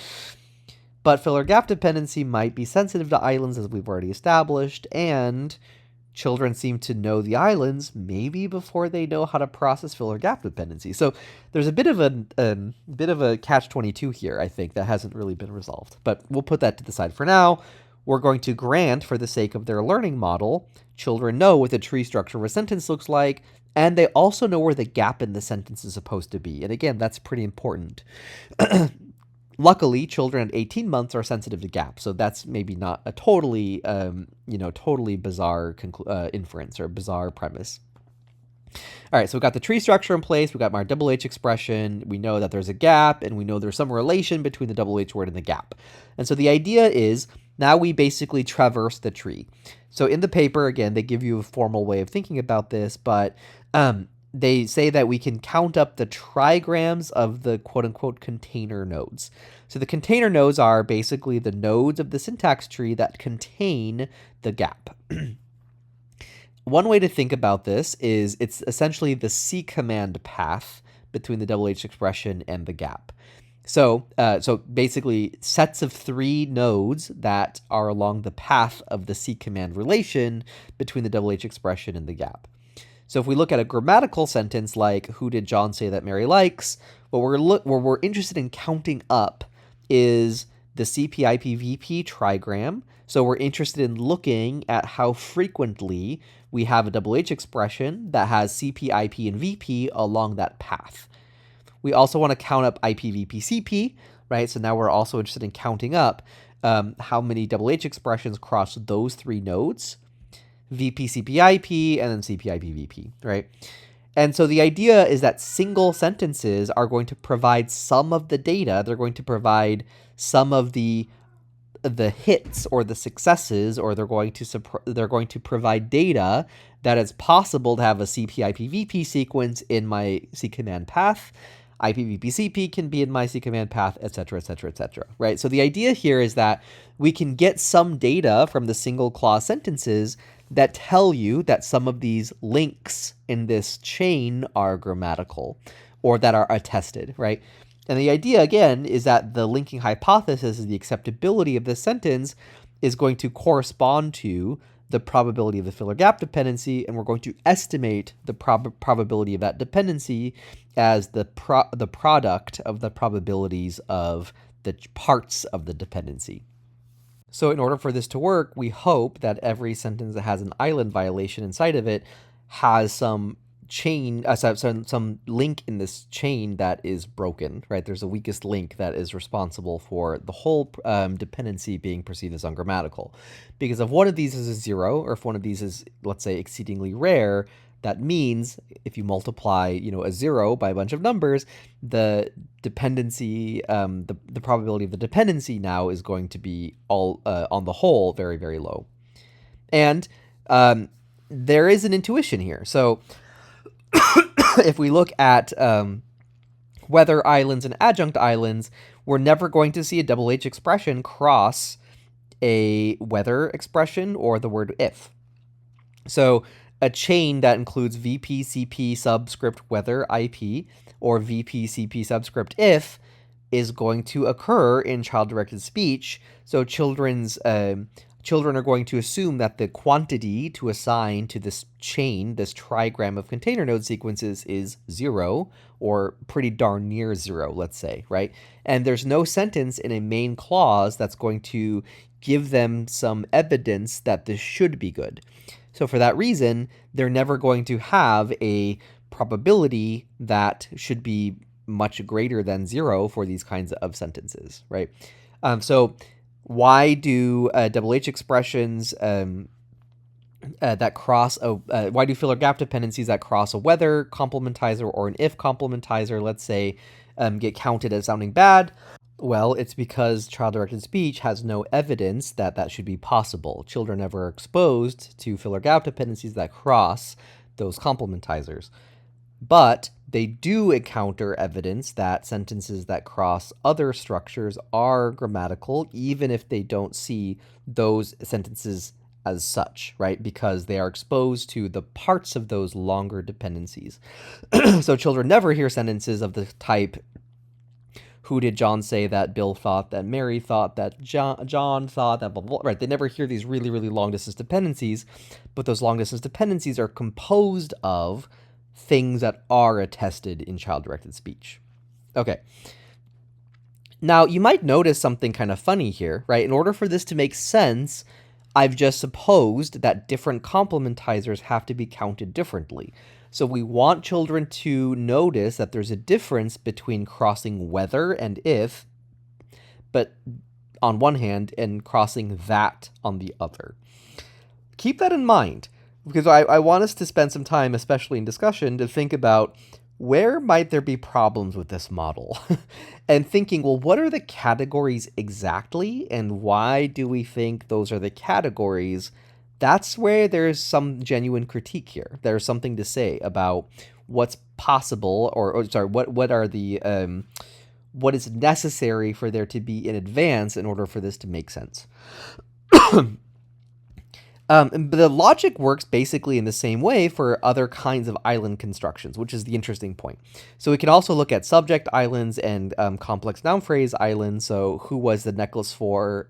But filler gap dependency might be sensitive to islands, as we've already established, and children seem to know the islands maybe before they know how to process filler gap dependency. So there's a bit of a catch-22 here, I think, that hasn't really been resolved. But we'll put that to the side for now. We're going to grant, for the sake of their learning model, children know what the tree structure of a sentence looks like, and they also know where the gap in the sentence is supposed to be. And again, that's pretty important. Luckily, children at 18 months are sensitive to gaps, so that's maybe not a totally bizarre inference or bizarre premise. All right, so we've got the tree structure in place. We've got our double H expression. We know that there's a gap, and we know there's some relation between the double H word and the gap. And so the idea is now we basically traverse the tree. So in the paper, again, they give you a formal way of thinking about this, but they say that we can count up the trigrams of the quote-unquote container nodes. So the container nodes are basically the nodes of the syntax tree that contain the gap. One way to think about this is it's essentially the C command path between the double H expression and the gap. So basically, sets of 3 nodes that are along the path of the C-command relation between the double H expression and the gap. So if we look at a grammatical sentence like, who did John say that Mary likes, what we're interested in counting up is the CP-IP-VP trigram. So we're interested in looking at how frequently we have a double H expression that has CP, IP, and VP along that path. We also want to count up IP, VP, CP, right? So now we're also interested in counting up how many double H expressions cross those 3 nodes, VP, CP, IP, and then CP, IP, VP, right? And so the idea is that single sentences are going to provide some of the data. They're going to provide some of the hits or the successes, or they're going to provide data that it's possible to have a CP, IP, VP sequence in my C command path. IPVPCP can be in my C command path, etc., etc., etc., right? So the idea here is that we can get some data from the single clause sentences that tell you that some of these links in this chain are grammatical or that are attested, right? And the idea, again, is that the linking hypothesis is the acceptability of this sentence is going to correspond to the probability of the filler gap dependency, and we're going to estimate the probability of that dependency as the product of the probabilities of the parts of the dependency. So in order for this to work, we hope that every sentence that has an island violation inside of it has some chain, some link in this chain that is broken, right? There's a weakest link that is responsible for the whole dependency being perceived as ungrammatical. Because if one of these is a 0, or if one of these is, let's say, exceedingly rare, that means if you multiply, a 0 by a bunch of numbers, the dependency, the probability of the dependency now is going to be all, on the whole, very, very low. And there is an intuition here. So if we look at weather islands and adjunct islands, we're never going to see a double H expression cross a weather expression or the word if. So a chain that includes VP, CP, subscript weather, IP, or VP, CP, subscript if is going to occur in child-directed speech. So children are going to assume that the quantity to assign to this chain, this trigram of container node sequences, is 0, or pretty darn near 0, let's say, right? And there's no sentence in a main clause that's going to give them some evidence that this should be good. So for that reason, they're never going to have a probability that should be much greater than 0 for these kinds of sentences, right? So why do double H expressions that cross why do filler gap dependencies that cross a whether complementizer or an if complementizer, let's say, get counted as sounding bad? Well, it's because child-directed speech has no evidence that that should be possible. Children never are exposed to filler gap dependencies that cross those complementizers. But they do encounter evidence that sentences that cross other structures are grammatical, even if they don't see those sentences as such, right? Because they are exposed to the parts of those longer dependencies. So children never hear sentences of the type, who did John say that Bill thought, that Mary thought, that John thought, that blah, blah, blah, right? They never hear these really, really long-distance dependencies, but those long-distance dependencies are composed of things that are attested in child-directed speech. Okay. Now, you might notice something kind of funny here, right? In order for this to make sense, I've just supposed that different complementizers have to be counted differently. So we want children to notice that there's a difference between crossing whether and if, but on one hand, and crossing that on the other. Keep that in mind, because I want us to spend some time, especially in discussion, to think about where might there be problems with this model? And thinking, well, what are the categories exactly, and why do we think those are the categories? That's where there's some genuine critique here. There's something to say about what's possible, what are the what is necessary for there to be in advance in order for this to make sense. But the logic works basically in the same way for other kinds of island constructions, which is the interesting point. So we can also look at subject islands and complex noun phrase islands. So who was the necklace for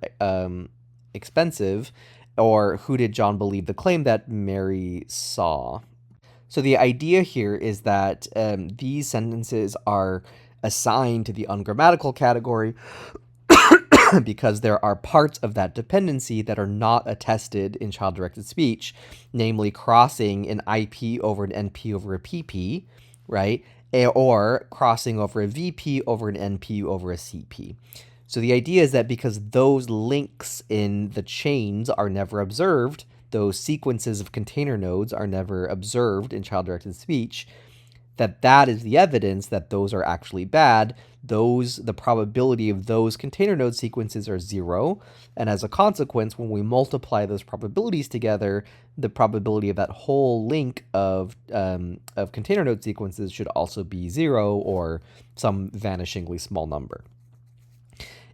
expensive, or who did John believe the claim that Mary saw? So the idea here is that these sentences are assigned to the ungrammatical category because there are parts of that dependency that are not attested in child-directed speech, namely crossing an IP over an NP over a PP, right? Or crossing over a VP over an NP over a CP. So the idea is that because those links in the chains are never observed, those sequences of container nodes are never observed in child-directed speech, that is the evidence that those are actually bad. The probability of those container node sequences are 0, and as a consequence, when we multiply those probabilities together, the probability of that whole link of container node sequences should also be 0 or some vanishingly small number.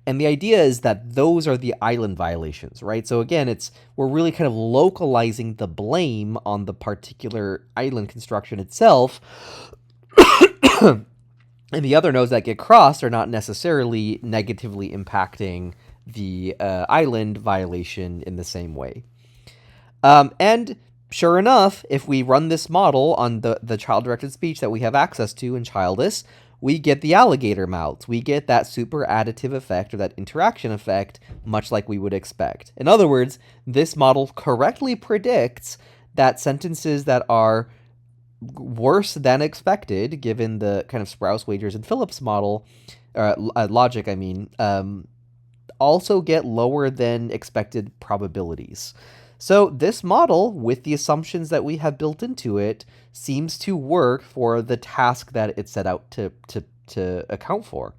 And the idea is that those are the island violations, right? So again, we're really kind of localizing the blame on the particular island construction itself. And the other nodes that get crossed are not necessarily negatively impacting the island violation in the same way. And sure enough, if we run this model on the child-directed speech that we have access to in Childless, we get the alligator mouths. We get that super additive effect or that interaction effect, much like we would expect. In other words, this model correctly predicts that sentences that are worse than expected, given the kind of Sprouse, Wagers, and Phillips model, logic, I mean, also get lower than expected probabilities. So this model, with the assumptions that we have built into it, seems to work for the task that it set out to account for.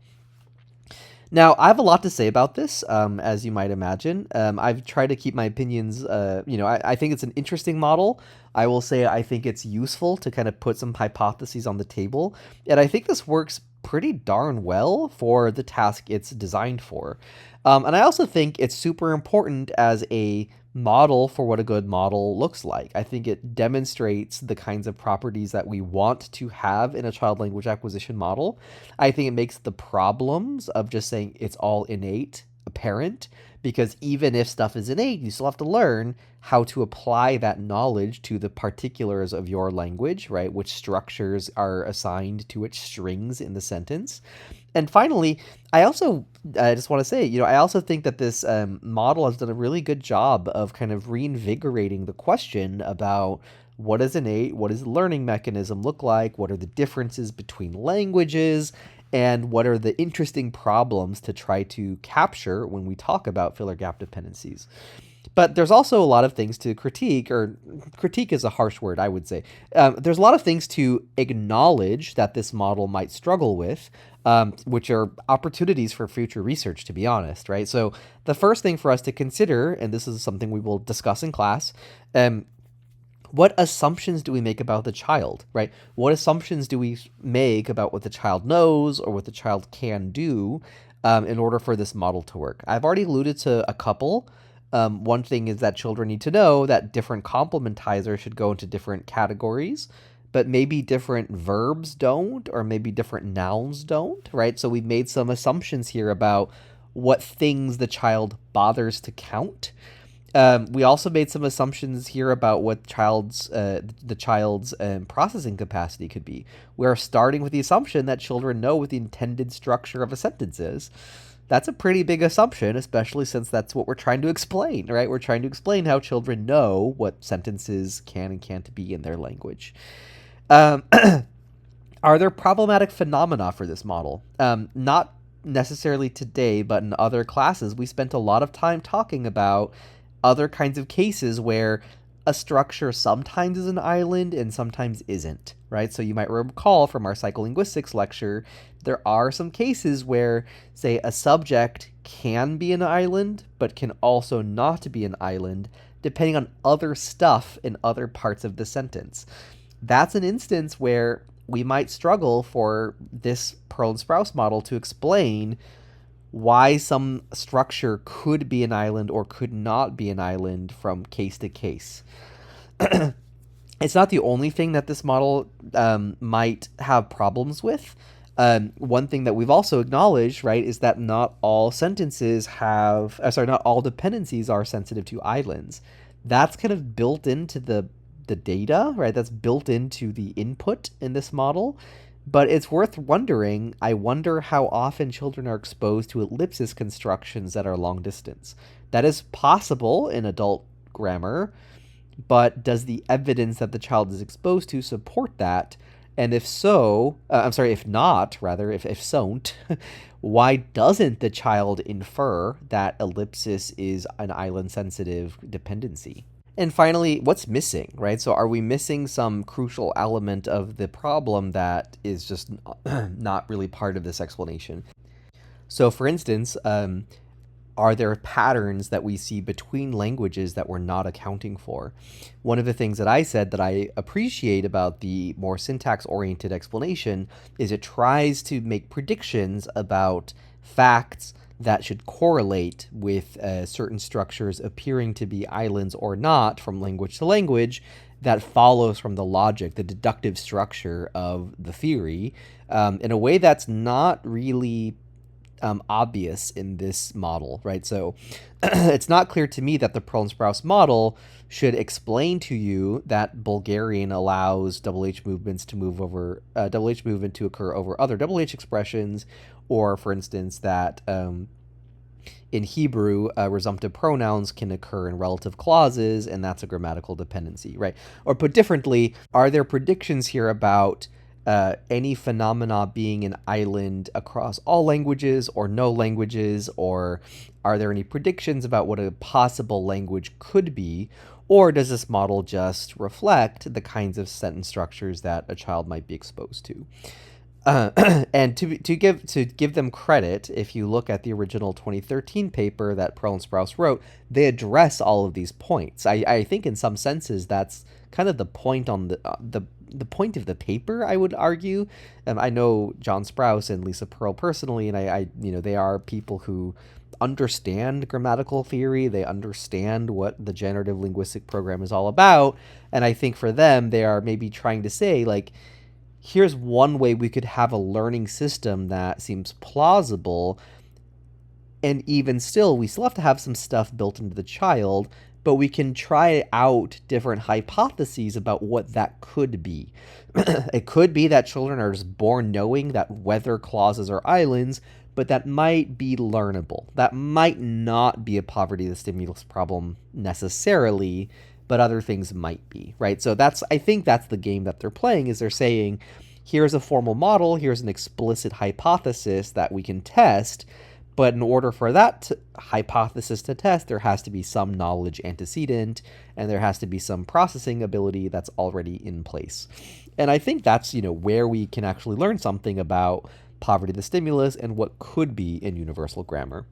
Now, I have a lot to say about this, as you might imagine. I've tried to keep my opinions, I think it's an interesting model. I will say I think it's useful to kind of put some hypotheses on the table, and I think this works pretty darn well for the task it's designed for. And I also think it's super important as a model for what a good model looks like. I think it demonstrates the kinds of properties that we want to have in a child language acquisition model. I think it makes the problems of just saying it's all innate apparent, because even if stuff is innate, you still have to learn how to apply that knowledge to the particulars of your language, right? Which structures are assigned to which strings in the sentence. And finally, I just want to say, I also think that this model has done a really good job of kind of reinvigorating the question about what is innate, what does the learning mechanism look like, what are the differences between languages, and what are the interesting problems to try to capture when we talk about filler gap dependencies. But there's also a lot of things to critique, or critique is a harsh word, I would say. There's a lot of things to acknowledge that this model might struggle with, which are opportunities for future research, to be honest, right? So the first thing for us to consider, and this is something we will discuss in class, what assumptions do we make about the child, right? What assumptions do we make about what the child knows or what the child can do in order for this model to work? I've already alluded to a couple. One thing is that children need to know that different complementizers should go into different categories, but maybe different verbs don't, or maybe different nouns don't, right? So we've made some assumptions here about what things the child bothers to count. We also made some assumptions here about what the child's processing capacity could be. We're starting with the assumption that children know what the intended structure of a sentence is. That's a pretty big assumption, especially since that's what we're trying to explain, right? We're trying to explain how children know what sentences can and can't be in their language. Are there problematic phenomena for this model? Not necessarily today, but in other classes, we spent a lot of time talking about other kinds of cases where a structure sometimes is an island and sometimes isn't, right? So you might recall from our psycholinguistics lecture, there are some cases where, say, a subject can be an island, but can also not be an island, depending on other stuff in other parts of the sentence. That's an instance where we might struggle for this Pearl and Sprouse model to explain why some structure could be an island or could not be an island from case to case. It's not the only thing that this model might have problems with. One thing that we've also acknowledged, right, is that not all sentences have, not all dependencies are sensitive to islands. That's kind of built into the data, right? That's built into the input in this model. But it's worth wondering, I wonder how often children are exposed to ellipsis constructions that are long distance. That is possible in adult grammar, but does the evidence that the child is exposed to support that? And if so, if not, rather, if so-n't, why doesn't the child infer that ellipsis is an island-sensitive dependency? And finally, what's missing, right? So are we missing some crucial element of the problem that is just not really part of this explanation? So for instance, are there patterns that we see between languages that we're not accounting for? One of the things that I said that I appreciate about the more syntax-oriented explanation is it tries to make predictions about facts that should correlate with certain structures appearing to be islands or not from language to language that follows from the logic, the deductive structure of the theory, in a way that's not really obvious in this model, right? So it's not clear to me that the Pearl and Sprouse model should explain to you that Bulgarian allows double H movements to move over double H movement to occur over other double H expressions, or for instance that in Hebrew, resumptive pronouns can occur in relative clauses, and that's a grammatical dependency, right? Or put differently, are there predictions here about any phenomena being an island across all languages or no languages, or are there any predictions about what a possible language could be, or does this model just reflect the kinds of sentence structures that a child might be exposed to? And to give them credit, if you look at the original 2013 paper that Pearl and Sprouse wrote, they address all of these points. I think in some senses that's kind of the point on the point of the paper, I would argue. I know John Sprouse and Lisa Pearl personally, and I they are people who understand grammatical theory. They understand what the generative linguistic program is all about, and I think for them, they are maybe trying to say, like, here's one way we could have a learning system that seems plausible, and even still, we still have to have some stuff built into the child, but we can try out different hypotheses about what that could be. It could be that children are just born knowing that weather clauses are islands, but that might be learnable. That might not be a poverty of the stimulus problem necessarily, but other things might be, right? So I think that's the game that they're playing, is they're saying, here's a formal model, here's an explicit hypothesis that we can test, but in order for that hypothesis to test, there has to be some knowledge antecedent, and there has to be some processing ability that's already in place. And I think that's, where we can actually learn something about poverty of the stimulus and what could be in universal grammar.